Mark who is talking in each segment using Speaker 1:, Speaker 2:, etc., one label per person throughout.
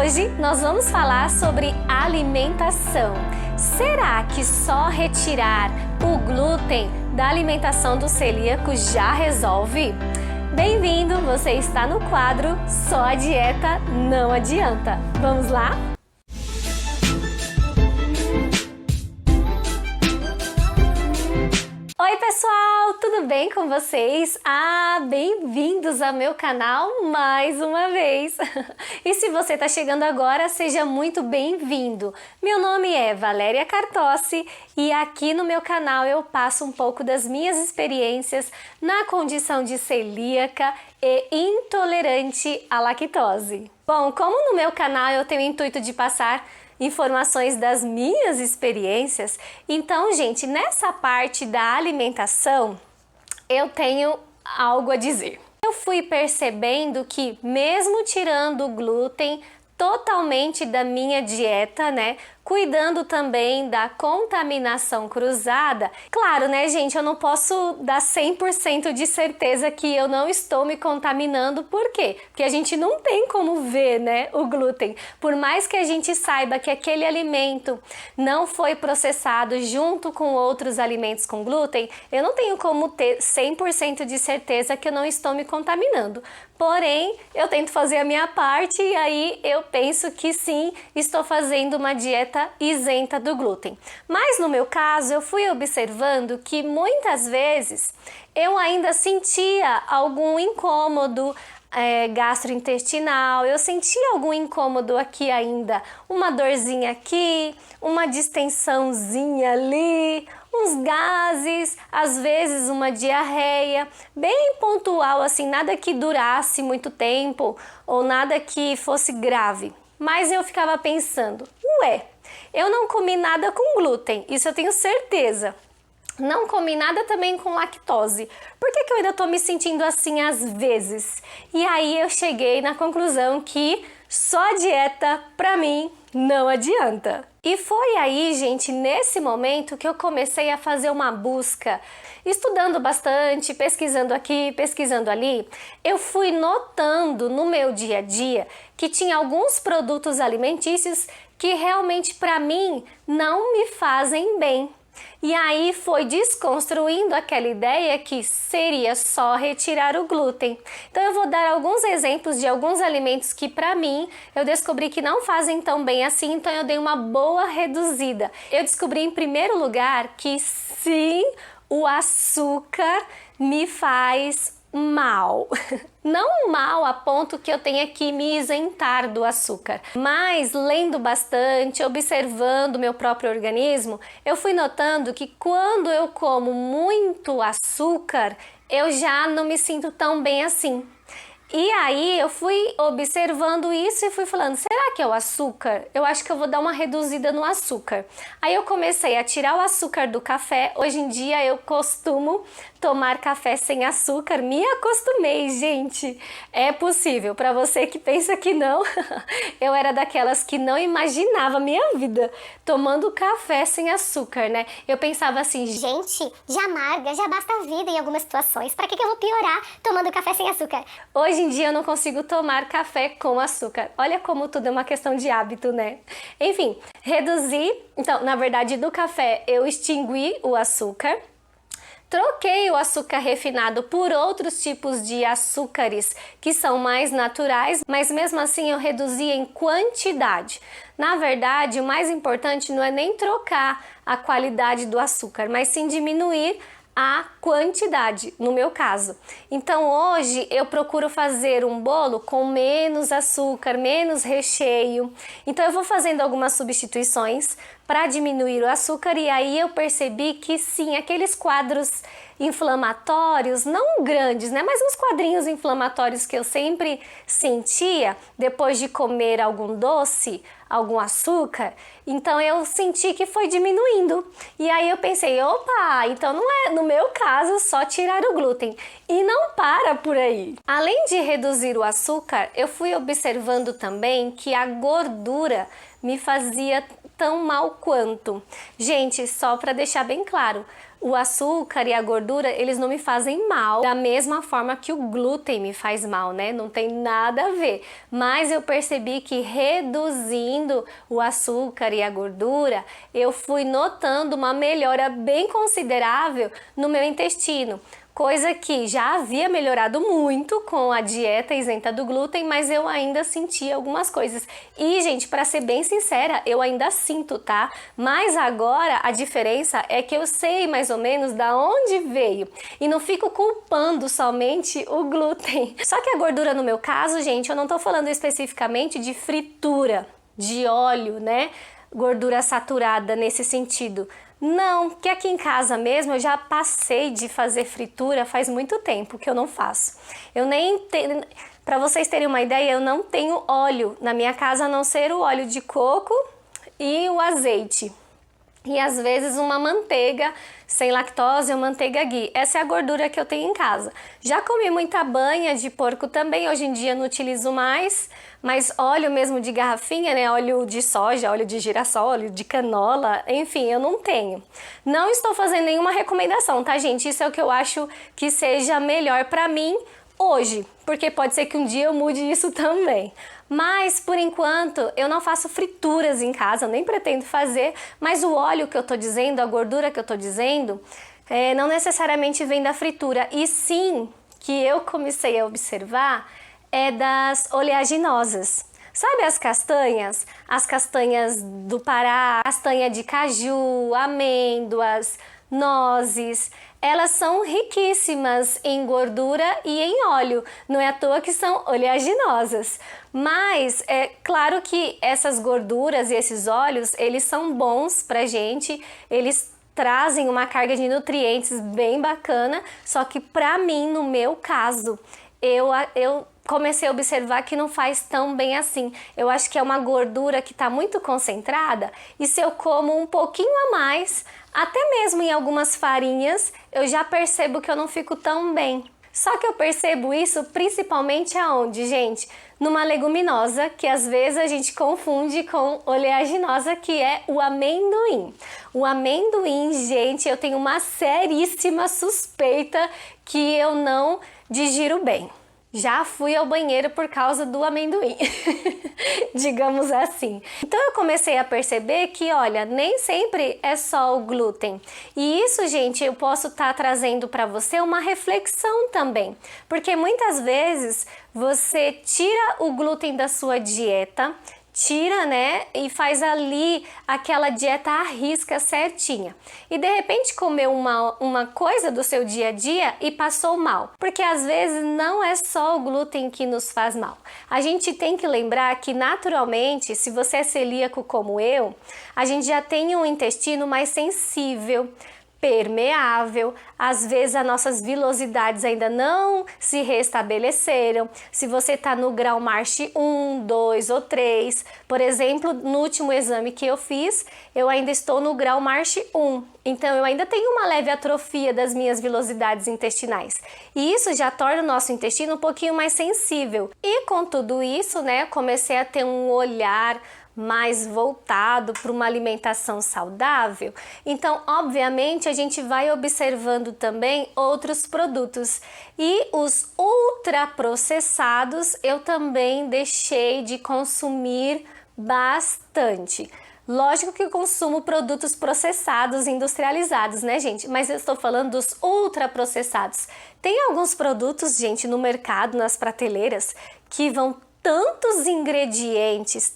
Speaker 1: Hoje nós vamos falar sobre alimentação. Será que só retirar o glúten da alimentação do celíaco já resolve? Bem-vindo, você está no quadro Só a Dieta Não Adianta. Vamos lá? Oi pessoal, tudo bem com vocês? Bem-vindos ao meu canal mais uma vez! E se você está chegando agora, seja muito bem-vindo! Meu nome é Valéria Cartossi e aqui no meu canal eu passo um pouco das minhas experiências na condição de celíaca e intolerante à lactose. Bom, como no meu canal eu tenho o intuito de passar informações das minhas experiências, então, gente, nessa parte da alimentação, eu tenho algo a dizer. Eu fui percebendo que, mesmo tirando o glúten totalmente da minha dieta, né, cuidando também da contaminação cruzada. Claro, né, gente, eu não posso dar 100% de certeza que eu não estou me contaminando. Por quê? Porque a gente não tem como ver, né, o glúten. Por mais que a gente saiba que aquele alimento não foi processado junto com outros alimentos com glúten, eu não tenho como ter 100% de certeza que eu não estou me contaminando. Porém, eu tento fazer a minha parte e aí eu penso que sim, estou fazendo uma dieta isenta do glúten. Mas no meu caso, eu fui observando que muitas vezes eu ainda sentia algum incômodo gastrointestinal, eu sentia algum incômodo aqui ainda, uma dorzinha aqui, uma distensãozinha ali, uns gases, às vezes uma diarreia, bem pontual assim, nada que durasse muito tempo ou nada que fosse grave. Mas eu ficava pensando, ué, eu não comi nada com glúten, isso eu tenho certeza. Não comi nada também com lactose. Por que eu ainda tô me sentindo assim às vezes? E aí eu cheguei na conclusão que só a dieta pra mim não adianta. E foi aí, gente, nesse momento que eu comecei a fazer uma busca, estudando bastante, pesquisando aqui, pesquisando ali, eu fui notando no meu dia a dia que tinha alguns produtos alimentícios que realmente para mim não me fazem bem. E aí foi desconstruindo aquela ideia que seria só retirar o glúten. Então eu vou dar alguns exemplos de alguns alimentos que para mim eu descobri que não fazem tão bem assim, então eu dei uma boa reduzida. Eu descobri em primeiro lugar que sim, o açúcar me faz mal. Não mal a ponto que eu tenha que me isentar do açúcar, mas lendo bastante, observando meu próprio organismo, eu fui notando que quando eu como muito açúcar, eu já não me sinto tão bem assim. E aí eu fui observando isso e fui falando, será que é o açúcar? Eu acho que eu vou dar uma reduzida no açúcar. Aí eu comecei a tirar o açúcar do café. Hoje em dia eu costumo tomar café sem açúcar. Me acostumei, gente. É possível. Para você que pensa que não, eu era daquelas que não imaginava a minha vida tomando café sem açúcar, né? Eu pensava assim,
Speaker 2: gente, já amarga, já basta a vida em algumas situações. Para que eu vou piorar tomando café sem açúcar?
Speaker 1: Hoje em dia eu não consigo tomar café com açúcar. Olha como tudo é uma questão de hábito, né? Enfim, reduzi. Então, na verdade, do café eu extingui o açúcar. Troquei o açúcar refinado por outros tipos de açúcares que são mais naturais, mas mesmo assim eu reduzi em quantidade. Na verdade, o mais importante não é nem trocar a qualidade do açúcar, mas sim diminuir a quantidade, no meu caso. Então hoje eu procuro fazer um bolo com menos açúcar, menos recheio. Então eu vou fazendo algumas substituições para diminuir o açúcar e aí eu percebi que sim, aqueles quadros inflamatórios, não grandes, né, mas uns quadrinhos inflamatórios que eu sempre sentia depois de comer algum doce, algum açúcar, então eu senti que foi diminuindo. E aí eu pensei, opa, então não é, no meu caso, só tirar o glúten. E não para por aí. Além de reduzir o açúcar, eu fui observando também que a gordura me fazia tão mal quanto. Gente, só para deixar bem claro, o açúcar e a gordura, eles não me fazem mal da mesma forma que o glúten me faz mal, né? Não tem nada a ver. Mas eu percebi que reduzindo o açúcar e a gordura, eu fui notando uma melhora bem considerável no meu intestino. Coisa que já havia melhorado muito com a dieta isenta do glúten, mas eu ainda sentia algumas coisas. E, gente, para ser bem sincera, eu ainda sinto, tá? Mas agora a diferença é que eu sei mais ou menos da onde veio e não fico culpando somente o glúten. Só que a gordura no meu caso, gente, eu não tô falando especificamente de fritura, de óleo, né? Gordura saturada nesse sentido. Não, que aqui em casa mesmo eu já passei de fazer fritura faz muito tempo que eu não faço. Eu nem tenho, para vocês terem uma ideia, eu não tenho óleo na minha casa a não ser o óleo de coco e o azeite. E às vezes uma manteiga sem lactose ou manteiga ghee. Essa é a gordura que eu tenho em casa. Já comi muita banha de porco também, hoje em dia não utilizo mais, mas óleo mesmo de garrafinha, né? Óleo de soja, óleo de girassol, óleo de canola, enfim, eu não tenho. Não estou fazendo nenhuma recomendação, tá, gente? Isso é o que eu acho que seja melhor pra mim hoje, porque pode ser que um dia eu mude isso também. Mas, por enquanto, eu não faço frituras em casa, eu nem pretendo fazer, mas o óleo que eu tô dizendo, a gordura que eu tô dizendo, não necessariamente vem da fritura, e sim, que eu comecei a observar, é das oleaginosas. Sabe as castanhas? As castanhas do Pará, castanha de caju, amêndoas, nozes, elas são riquíssimas em gordura e em óleo, não é à toa que são oleaginosas. Mas é claro que essas gorduras e esses óleos, eles são bons pra gente, eles trazem uma carga de nutrientes bem bacana, só que pra mim, no meu caso, eu comecei a observar que não faz tão bem assim. Eu acho que é uma gordura que está muito concentrada e se eu como um pouquinho a mais, até mesmo em algumas farinhas, eu já percebo que eu não fico tão bem. Só que eu percebo isso principalmente aonde, gente? Numa leguminosa, que às vezes a gente confunde com oleaginosa, que é o amendoim. O amendoim, gente, eu tenho uma seríssima suspeita que eu não digiro bem. Já fui ao banheiro por causa do amendoim, digamos assim. Então eu comecei a perceber que, olha, nem sempre é só o glúten. E isso, gente, eu posso estar trazendo para você uma reflexão também. Porque muitas vezes você tira o glúten da sua dieta, tira, né, e faz ali aquela dieta à risca certinha. E de repente comeu uma coisa do seu dia a dia e passou mal. Porque às vezes não é só o glúten que nos faz mal. A gente tem que lembrar que naturalmente, se você é celíaco como eu, a gente já tem um intestino mais sensível, permeável, às vezes as nossas vilosidades ainda não se restabeleceram. Se você está no grau March 1, 2 ou 3, por exemplo, no último exame que eu fiz, eu ainda estou no grau March 1, então eu ainda tenho uma leve atrofia das minhas vilosidades intestinais. E isso já torna o nosso intestino um pouquinho mais sensível. E com tudo isso, né, comecei a ter um olhar mais voltado para uma alimentação saudável. Então, obviamente, a gente vai observando também outros produtos. E os ultraprocessados eu também deixei de consumir bastante. Lógico que eu consumo produtos processados, industrializados, né, gente? Mas eu estou falando dos ultraprocessados. Tem alguns produtos, gente, no mercado, nas prateleiras, que vão tantos ingredientes,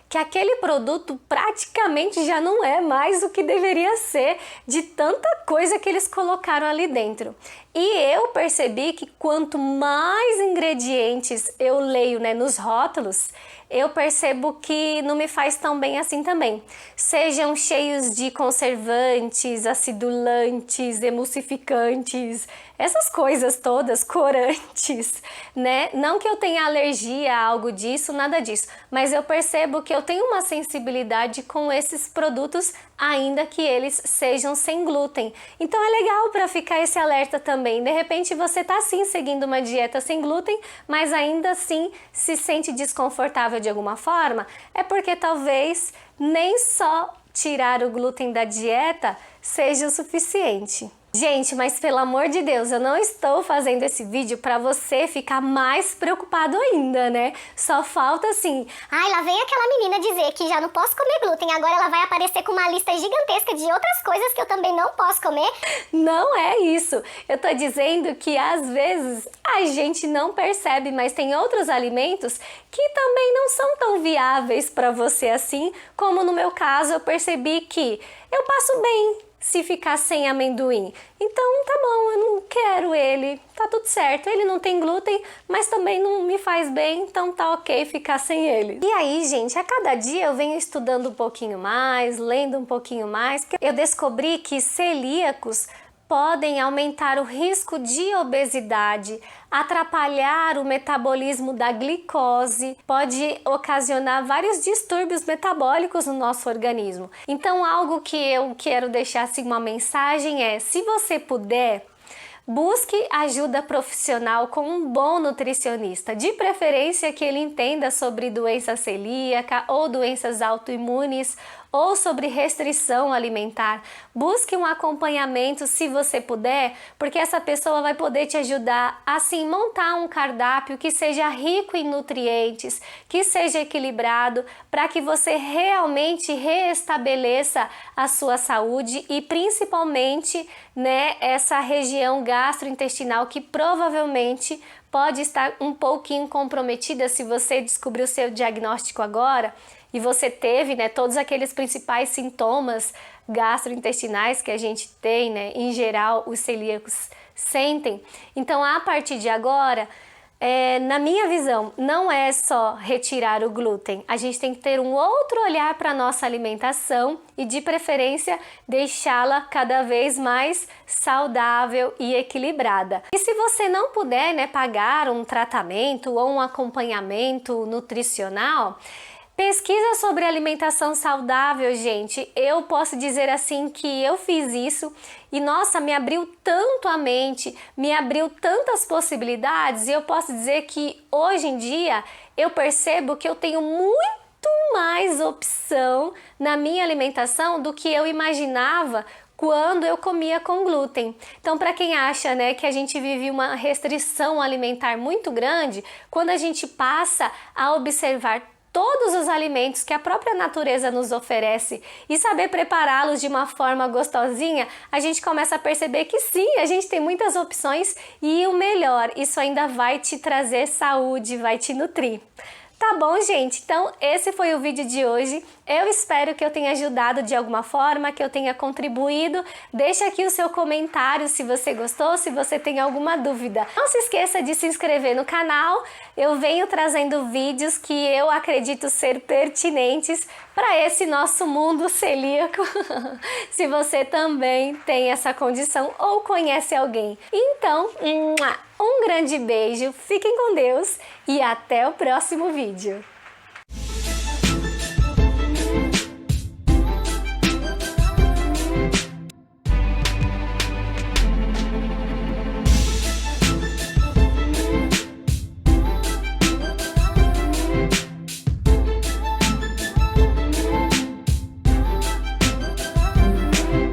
Speaker 1: que aquele produto praticamente já não é mais o que deveria ser de tanta coisa que eles colocaram ali dentro. E eu percebi que quanto mais ingredientes eu leio, né, nos rótulos, eu percebo que não me faz tão bem assim também. Sejam cheios de conservantes, acidulantes, emulsificantes, essas coisas todas, corantes, né? Não que eu tenha alergia a algo disso, nada disso, mas eu percebo que eu tenho uma sensibilidade com esses produtos, ainda que eles sejam sem glúten. Então é legal para ficar esse alerta também também. De repente você tá sim seguindo uma dieta sem glúten, mas ainda assim se sente desconfortável de alguma forma, é porque talvez nem só tirar o glúten da dieta seja o suficiente. Gente, mas pelo amor de Deus, eu não estou fazendo esse vídeo para você ficar mais preocupado ainda, né? Só falta assim...
Speaker 2: Ai, lá vem aquela menina dizer que já não posso comer glúten, agora ela vai aparecer com uma lista gigantesca de outras coisas que eu também não posso comer.
Speaker 1: Não é isso. Eu tô dizendo que às vezes a gente não percebe, mas tem outros alimentos que também não são tão viáveis para você assim, como no meu caso eu percebi que eu passo bem se ficar sem amendoim. Então tá bom, eu não quero ele, tá tudo certo. Ele não tem glúten, mas também não me faz bem, então tá ok ficar sem ele. E aí, gente, a cada dia eu venho estudando um pouquinho mais, lendo um pouquinho mais, porque eu descobri que celíacos podem aumentar o risco de obesidade, atrapalhar o metabolismo da glicose, pode ocasionar vários distúrbios metabólicos no nosso organismo. Então, algo que eu quero deixar assim uma mensagem é: se você puder, busque ajuda profissional com um bom nutricionista, de preferência que ele entenda sobre doença celíaca ou doenças autoimunes ou sobre restrição alimentar. Busque um acompanhamento se você puder, porque essa pessoa vai poder te ajudar a assim montar um cardápio que seja rico em nutrientes, que seja equilibrado, para que você realmente reestabeleça a sua saúde e principalmente, né, essa região gastrointestinal que provavelmente pode estar um pouquinho comprometida se você descobrir o seu diagnóstico agora e você teve, né, todos aqueles principais sintomas gastrointestinais que a gente tem, né, em geral os celíacos sentem. Então, a partir de agora, na minha visão, não é só retirar o glúten. A gente tem que ter um outro olhar para a nossa alimentação e, de preferência, deixá-la cada vez mais saudável e equilibrada. E se você não puder, né, pagar um tratamento ou um acompanhamento nutricional, pesquisa sobre alimentação saudável, gente. Eu posso dizer assim que eu fiz isso e, nossa, me abriu tanto a mente, me abriu tantas possibilidades, e eu posso dizer que hoje em dia eu percebo que eu tenho muito mais opção na minha alimentação do que eu imaginava quando eu comia com glúten. Então, para quem acha, né, que a gente vive uma restrição alimentar muito grande, quando a gente passa a observar todos os alimentos que a própria natureza nos oferece e saber prepará-los de uma forma gostosinha, a gente começa a perceber que sim, a gente tem muitas opções e o melhor, isso ainda vai te trazer saúde, vai te nutrir. Tá bom, gente? Então esse foi o vídeo de hoje. Eu espero que eu tenha ajudado de alguma forma, que eu tenha contribuído. Deixa aqui o seu comentário se você gostou, se você tem alguma dúvida. Não se esqueça de se inscrever no canal. Eu venho trazendo vídeos que eu acredito ser pertinentes para esse nosso mundo celíaco. Se você também tem essa condição ou conhece alguém. Então, um grande beijo, fiquem com Deus e até o próximo vídeo.